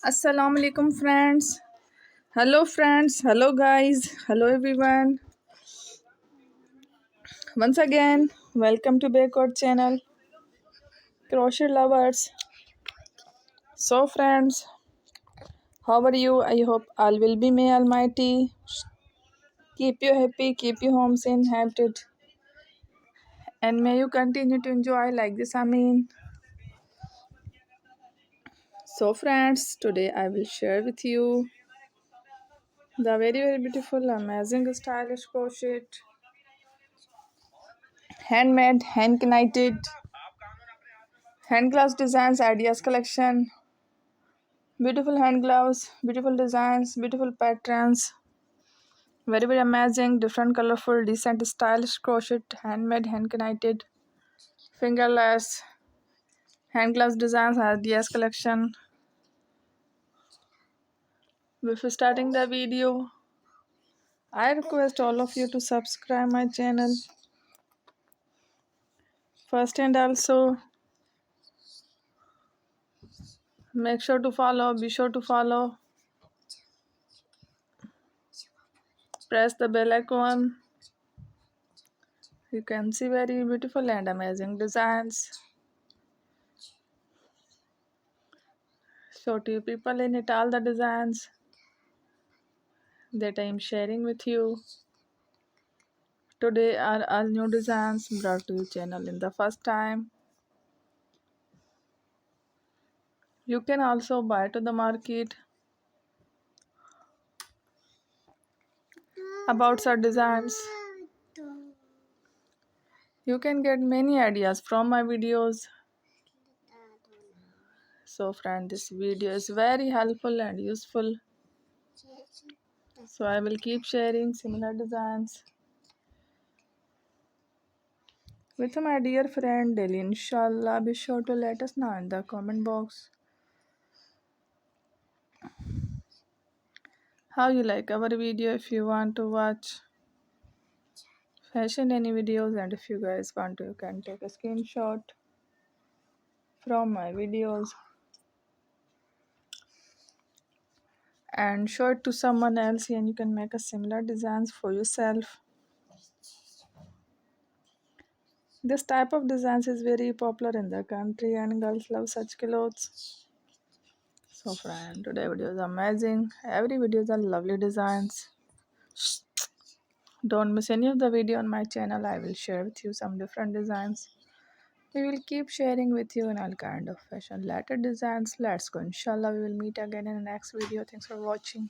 Assalamu alaikum friends. Hello friends. Hello guys. Hello everyone. Once again, welcome to Backward channel. Crochet lovers. So friends, how are you? I hope all will be may almighty. Keep you happy, keep you home sane, happy. And may you continue to enjoy like this. So friends, today I will share with you the very beautiful, amazing, stylish crochet, handmade, hand knitted, hand gloves designs ideas collection. Beautiful hand gloves, beautiful designs, beautiful patterns. Very, very amazing, different, colorful, decent, stylish crochet, handmade, hand knitted, fingerless, hand gloves designs, ideas collection. Before starting the video, I request all of you to subscribe my channel first, and also make sure to follow, be sure to follow, press the bell icon. You can see very beautiful and amazing designs. Show to you people in it all the designs that I am sharing with you. Today are all new designs brought to your channel in the first time. You can also buy to the market about such designs. You can get many ideas from my videos. So friend, this video is very helpful and useful. So I will keep sharing similar designs with my dear friend daily. Inshallah, be sure to let us know in the comment box how you like our video. If you want to watch fashion any videos, and if you guys want to, you can take a screenshot from my videos and show it to someone else, and you can make a similar designs for yourself. This type of designs is very popular in the country and girls love such clothes. So friend, today video is amazing. Every videos are lovely designs. Don't miss any of the video on my channel. I will share with you some different designs. We will keep sharing with you in all kind of fashion related designs. Let's go. Inshallah, we will meet again in the next video. Thanks for watching.